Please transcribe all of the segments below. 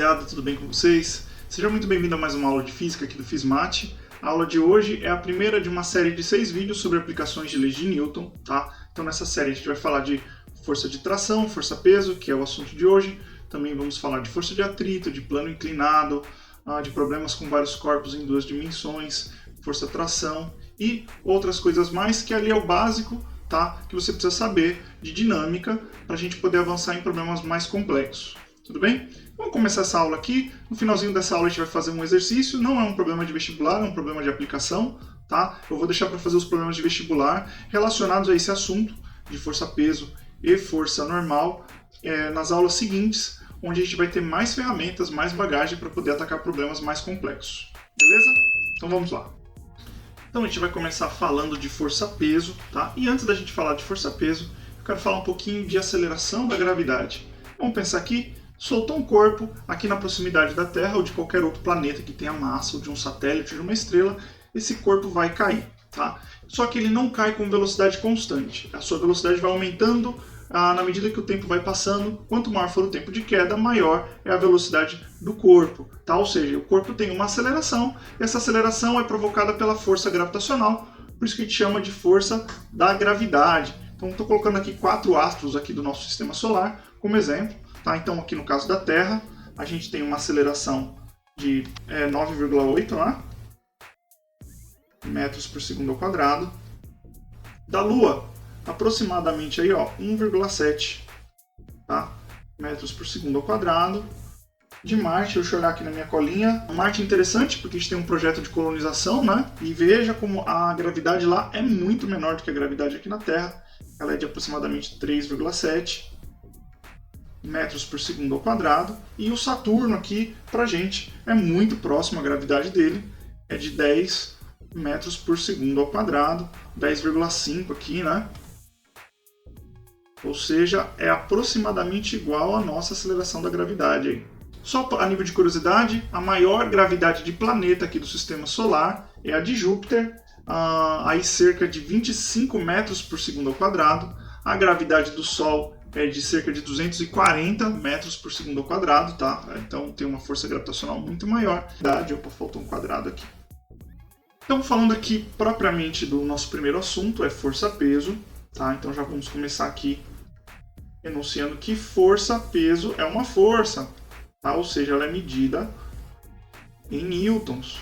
rapaziada, tudo bem com vocês? Seja muito bem-vindo a mais uma aula de física aqui do FISMAT. A aula de hoje é a primeira de uma série de 6 vídeos sobre aplicações de leis de Newton, tá? Então nessa série a gente vai falar de força de tração, força-peso, que é o assunto de hoje. Também vamos falar de força de atrito, de plano inclinado, de problemas com vários corpos em 2 dimensões, força-tração e outras coisas mais, que ali é o básico, tá? Que você precisa saber de dinâmica para a gente poder avançar em problemas mais complexos. Tudo bem? Vamos começar essa aula aqui. No finalzinho dessa aula a gente vai fazer um exercício. Não é um problema de vestibular, é um problema de aplicação, tá? Eu vou deixar para fazer os problemas de vestibular relacionados a esse assunto de força-peso e força normal nas aulas seguintes, onde a gente vai ter mais ferramentas, mais bagagem para poder atacar problemas mais complexos. Beleza? Então vamos lá. Então a gente vai começar falando de força-peso, tá? E antes da gente falar de força-peso, eu quero falar um pouquinho de aceleração da gravidade. Vamos pensar aqui. Soltou um corpo aqui na proximidade da Terra ou de qualquer outro planeta que tenha massa, ou de um satélite, ou de uma estrela, esse corpo vai cair, tá? Só que ele não cai com velocidade constante. A sua velocidade vai aumentando na medida que o tempo vai passando. Quanto maior for o tempo de queda, maior é a velocidade do corpo, tá? Ou seja, o corpo tem uma aceleração, e essa aceleração é provocada pela força gravitacional, por isso que a gente chama de força da gravidade. Então estou colocando aqui 4 astros aqui do nosso sistema solar como exemplo. Tá, então aqui no caso da Terra, a gente tem uma aceleração de 9,8 metros por segundo ao quadrado. Da Lua, aproximadamente aí, 1,7 metros por segundo ao quadrado. De Marte, deixa eu olhar aqui na minha colinha. Marte é interessante porque a gente tem um projeto de colonização, né? E veja como a gravidade lá é muito menor do que a gravidade aqui na Terra. Ela é de aproximadamente 3,7 metros por segundo ao quadrado, e o Saturno aqui, pra gente, é muito próximo, a gravidade dele é de 10 metros por segundo ao quadrado, 10,5 aqui, né? Ou seja, é aproximadamente igual à nossa aceleração da gravidade aí. Só a nível de curiosidade, a maior gravidade de planeta aqui do sistema solar é a de Júpiter, aí cerca de 25 metros por segundo ao quadrado. A gravidade do Sol é de cerca de 240 metros por segundo ao quadrado, tá? Então tem uma força gravitacional muito maior. Opa, faltou um quadrado aqui. Então falando aqui propriamente do nosso primeiro assunto, é força-peso, tá? Então já vamos começar aqui enunciando que força-peso é uma força, tá? Ou seja, ela é medida em newtons.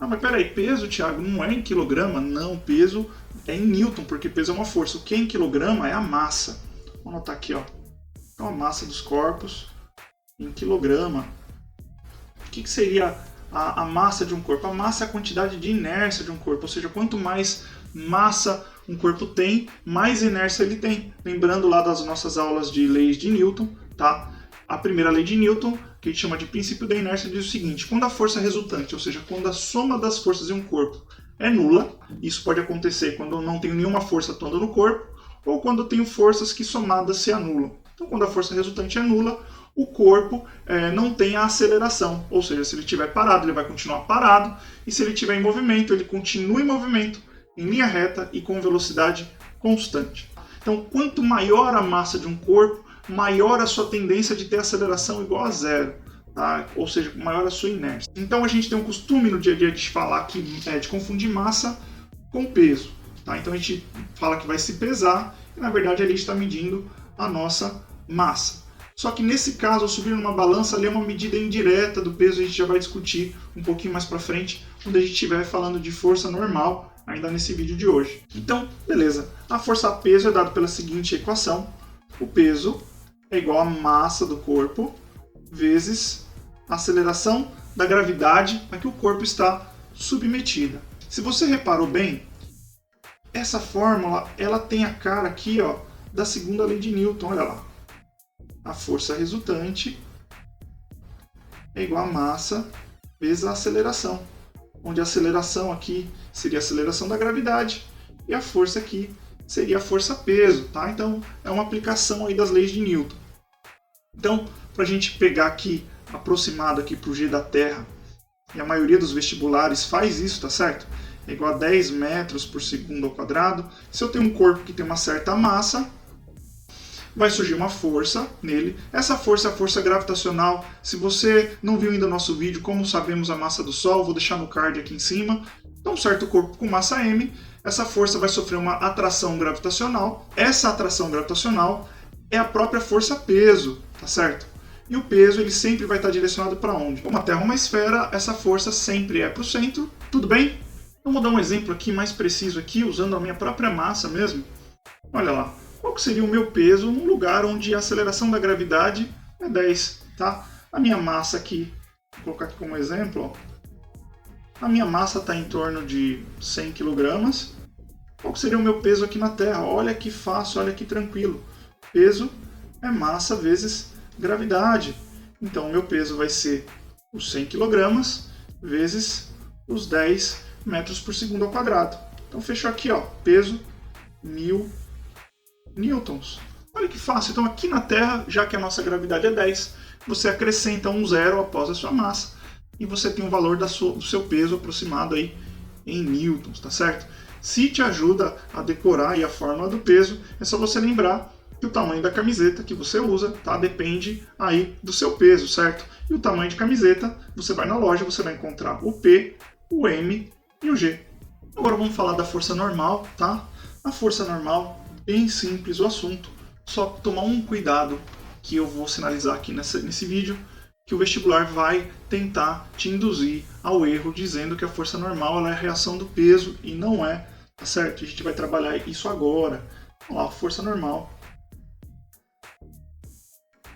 Ah, mas peraí, peso, Thiago, não é em quilograma? Não, peso é em newton, porque peso é uma força. O que é em quilograma é a massa. Vou anotar aqui, Então a massa dos corpos em quilograma. O que seria a massa de um corpo? A massa é a quantidade de inércia de um corpo, ou seja, quanto mais massa um corpo tem, mais inércia ele tem. Lembrando lá das nossas aulas de leis de Newton, tá? A primeira lei de Newton, que a gente chama de princípio da inércia, diz o seguinte: quando a força resultante, ou seja, quando a soma das forças em um corpo é nula, isso pode acontecer quando eu não tenho nenhuma força atuando no corpo, ou quando eu tenho forças que somadas se anulam. Então, quando a força resultante é nula, o corpo não tem a aceleração. Ou seja, se ele estiver parado, ele vai continuar parado. E se ele estiver em movimento, ele continua em movimento, em linha reta e com velocidade constante. Então, quanto maior a massa de um corpo, maior a sua tendência de ter aceleração igual a zero. Tá? Ou seja, maior a sua inércia. Então, a gente tem um costume no dia a dia de falar que, de confundir massa com peso. Tá? Então a gente fala que vai se pesar e na verdade ali está medindo a nossa massa. Só que nesse caso, ao subir numa balança, ali é uma medida indireta do peso, a gente já vai discutir um pouquinho mais para frente, quando a gente estiver falando de força normal, ainda nesse vídeo de hoje. Então, beleza. A força-peso é dada pela seguinte equação: o peso é igual à massa do corpo vezes a aceleração da gravidade a que o corpo está submetida. Se você reparou bem, essa fórmula, ela tem a cara aqui, da segunda lei de Newton, olha lá. A força resultante é igual a massa vezes a aceleração, onde a aceleração aqui seria a aceleração da gravidade e a força aqui seria a força-peso, tá? Então, é uma aplicação aí das leis de Newton. Então, para a gente pegar aqui, aproximado aqui para o G da Terra, e a maioria dos vestibulares faz isso, tá certo? É igual a 10 metros por segundo ao quadrado. Se eu tenho um corpo que tem uma certa massa, vai surgir uma força nele. Essa força é a força gravitacional. Se você não viu ainda o nosso vídeo, como sabemos a massa do Sol, vou deixar no card aqui em cima. Então, um certo corpo com massa m, essa força vai sofrer uma atração gravitacional. Essa atração gravitacional é a própria força-peso, tá certo? E o peso ele sempre vai estar direcionado para onde? Como a Terra é uma esfera, essa força sempre é para o centro, tudo bem? Então vou dar um exemplo aqui mais preciso aqui, usando a minha própria massa mesmo. Olha lá, qual que seria o meu peso num lugar onde a aceleração da gravidade é 10, tá? A minha massa aqui, vou colocar aqui como exemplo, ó. A minha massa está em torno de 100 kg. Qual que seria o meu peso aqui na Terra? Olha que fácil, olha que tranquilo. Peso é massa vezes gravidade. Então, o meu peso vai ser os 100 kg vezes os 10 metros por segundo ao quadrado. Então, fechou aqui, ó, peso 1000 newtons. Olha que fácil. Então, aqui na Terra, já que a nossa gravidade é 10, você acrescenta um zero após a sua massa e você tem o valor do seu peso aproximado aí em newtons, tá certo? Se te ajuda a decorar aí a fórmula do peso, é só você lembrar que o tamanho da camiseta que você usa, tá? Depende aí do seu peso, certo? E o tamanho de camiseta, você vai na loja, você vai encontrar o P, o M e o G. Agora vamos falar da força normal, tá? A força normal, bem simples o assunto, só tomar um cuidado que eu vou sinalizar aqui nesse vídeo, que o vestibular vai tentar te induzir ao erro dizendo que a força normal ela é a reação do peso e não é, tá certo? A gente vai trabalhar isso agora. Vamos lá, força normal.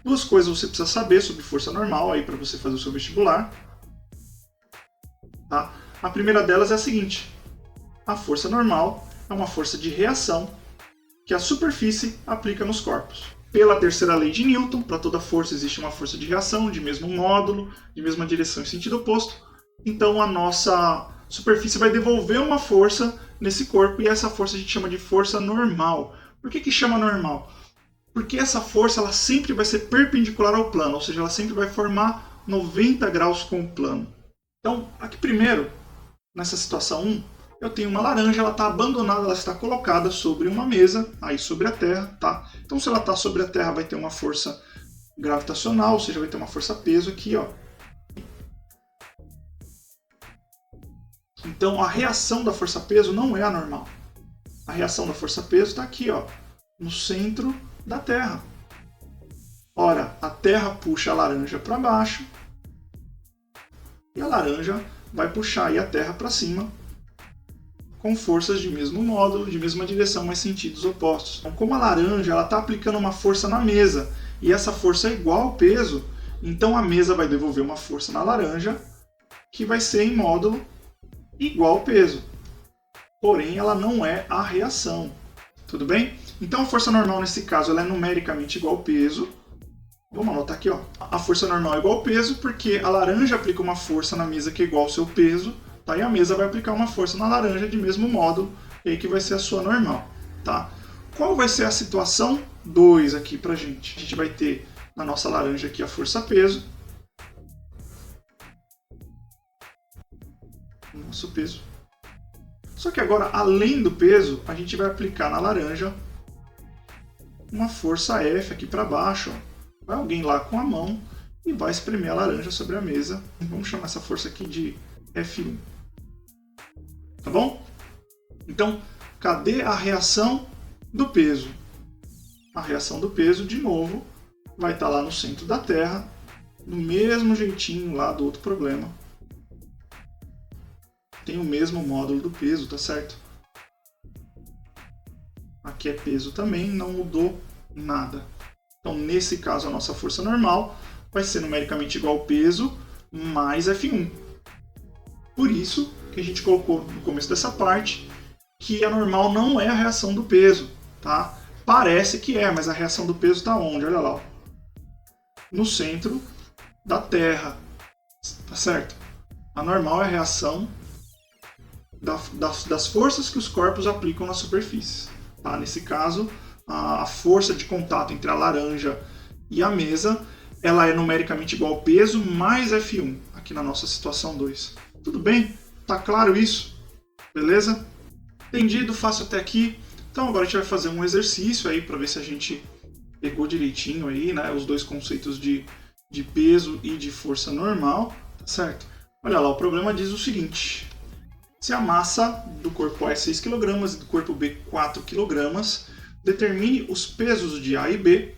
Duas coisas você precisa saber sobre força normal aí para você fazer o seu vestibular. Tá? A primeira delas é a seguinte: a força normal é uma força de reação que a superfície aplica nos corpos. Pela terceira lei de Newton, para toda força existe uma força de reação de mesmo módulo, de mesma direção e sentido oposto. Então a nossa superfície vai devolver uma força nesse corpo e essa força a gente chama de força normal. Por que chama normal? Porque essa força ela sempre vai ser perpendicular ao plano, ou seja, ela sempre vai formar 90 graus com o plano. Então, aqui primeiro, nessa situação 1, eu tenho uma laranja, ela está abandonada, ela está colocada sobre uma mesa, aí sobre a Terra, tá? Então, se ela está sobre a Terra, vai ter uma força gravitacional, ou seja, vai ter uma força-peso aqui, ó. Então, a reação da força-peso não é a normal. A reação da força-peso está aqui, ó, no centro da Terra. Ora, a Terra puxa a laranja para baixo e a laranja vai puxar aí a Terra para cima com forças de mesmo módulo, de mesma direção, mas sentidos opostos. Então, como a laranja está aplicando uma força na mesa e essa força é igual ao peso, então a mesa vai devolver uma força na laranja que vai ser em módulo igual ao peso. Porém, ela não é a reação. Tudo bem? Então a força normal nesse caso ela é numericamente igual ao peso. Vamos anotar aqui, ó. A força normal é igual ao peso porque a laranja aplica uma força na mesa que é igual ao seu peso, tá? E a mesa vai aplicar uma força na laranja de mesmo módulo, e aí que vai ser a sua normal, tá? Qual vai ser a situação 2 aqui pra gente? A gente vai ter na nossa laranja aqui a força-peso. Nosso peso. Só que agora, além do peso, a gente vai aplicar na laranja uma força F aqui para baixo. Ó. Vai alguém lá com a mão e vai espremer a laranja sobre a mesa. Vamos chamar essa força aqui de F1. Tá bom? Então, cadê a reação do peso? A reação do peso, de novo, vai estar lá no centro da Terra, do mesmo jeitinho lá do outro problema. Tem o mesmo módulo do peso, tá certo? Aqui é peso também, não mudou nada. Então, nesse caso, a nossa força normal vai ser numericamente igual ao peso mais F1. Por isso que a gente colocou no começo dessa parte que a normal não é a reação do peso, tá? Parece que é, mas a reação do peso está onde? Olha lá, ó. No centro da Terra, tá certo? A normal é a reação das forças que os corpos aplicam na superfície. Tá? Nesse caso, a força de contato entre a laranja e a mesa ela é numericamente igual ao peso mais F1, aqui na nossa situação 2. Tudo bem? Tá claro isso? Beleza? Entendido? Fácil até aqui? Então agora a gente vai fazer um exercício aí para ver se a gente pegou direitinho aí, né, os dois conceitos de peso e de força normal, tá certo? Olha lá, o problema diz o seguinte: se a massa do corpo A é 6 kg e do corpo B 4 kg, determine os pesos de A e B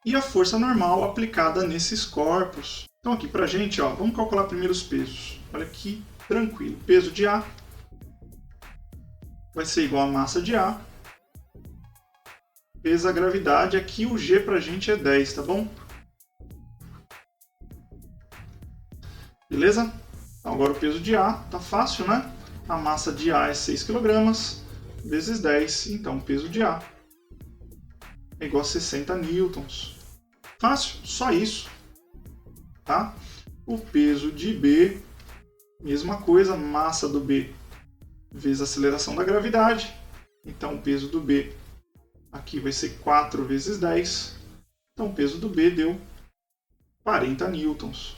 e a força normal aplicada nesses corpos. Então aqui pra gente, ó, vamos calcular primeiro os pesos. Olha que tranquilo. Peso de A vai ser igual a massa de A vezes a gravidade. Aqui o G pra gente é 10, tá bom? Beleza? Então, agora o peso de A, tá fácil, né? A massa de A é 6 kg vezes 10, então o peso de A é igual a 60 newtons. Fácil, só isso. Tá? O peso de B, mesma coisa, massa do B vezes a aceleração da gravidade. Então o peso do B aqui vai ser 4 vezes 10. Então o peso do B deu 40 newtons.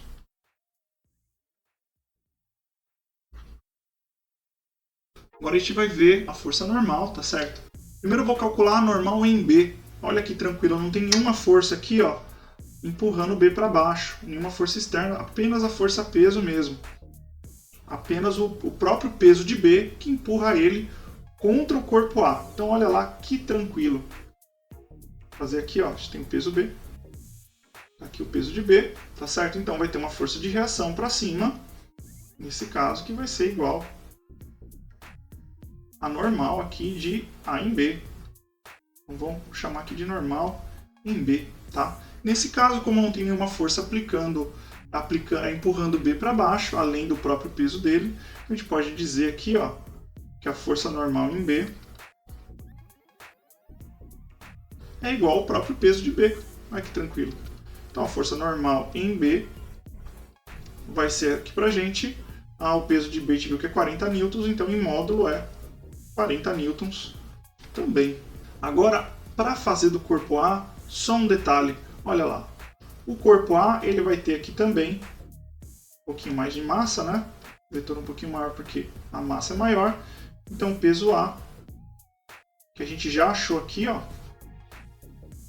Agora a gente vai ver a força normal, tá certo? Primeiro eu vou calcular a normal em B. Olha que tranquilo, não tem nenhuma força aqui, ó, empurrando o B para baixo, nenhuma força externa, apenas a força peso mesmo. Apenas o próprio peso de B que empurra ele contra o corpo A. Então olha lá que tranquilo. Vou fazer aqui, ó, a gente tem o peso B. Aqui o peso de B, tá certo? Então vai ter uma força de reação para cima, nesse caso, que vai ser igual a normal aqui de A em B. Então vamos chamar aqui de normal em B, tá? Nesse caso, como não tem nenhuma força empurrando B para baixo, além do próprio peso dele, a gente pode dizer aqui, ó, que a força normal em B é igual ao próprio peso de B. Olha que tranquilo. Então a força normal em B vai ser aqui pra gente, o peso de B a gente viu que é 40 newtons, então em módulo é 40 newtons também. Agora, para fazer do corpo A, só um detalhe. Olha lá. O corpo A ele vai ter aqui também um pouquinho mais de massa, né? Vetor um pouquinho maior porque a massa é maior. Então, peso A, que a gente já achou aqui, ó,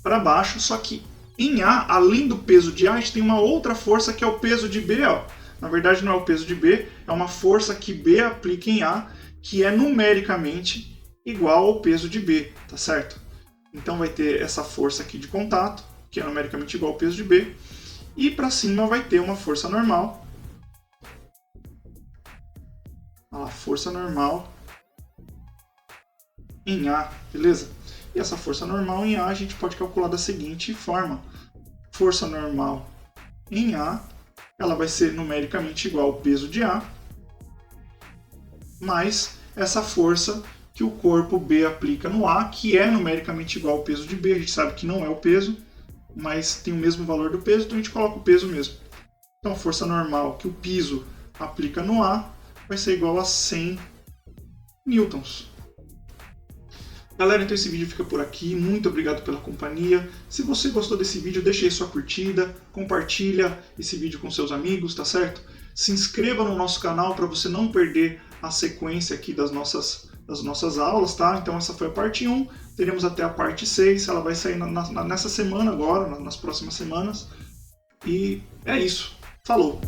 para baixo. Só que em A, além do peso de A, a gente tem uma outra força que é o peso de B, ó. Na verdade, não é o peso de B, é uma força que B aplica em A, que é numericamente igual ao peso de B, tá certo? Então vai ter essa força aqui de contato, que é numericamente igual ao peso de B, e para cima vai ter uma força normal. Olha lá, força normal em A, beleza? E essa força normal em A a gente pode calcular da seguinte forma. Força normal em A, ela vai ser numericamente igual ao peso de A, mais essa força que o corpo B aplica no A, que é numericamente igual ao peso de B. A gente sabe que não é o peso, mas tem o mesmo valor do peso, então a gente coloca o peso mesmo. Então a força normal que o piso aplica no A vai ser igual a 100 newtons. Galera, então esse vídeo fica por aqui. Muito obrigado pela companhia. Se você gostou desse vídeo, deixe aí sua curtida, compartilha esse vídeo com seus amigos, tá certo? Se inscreva no nosso canal para você não perder a sequência aqui das nossas aulas, tá? Então essa foi a parte 1, teremos até a parte 6, ela vai sair nessa semana agora, nas próximas semanas. E é isso. Falou!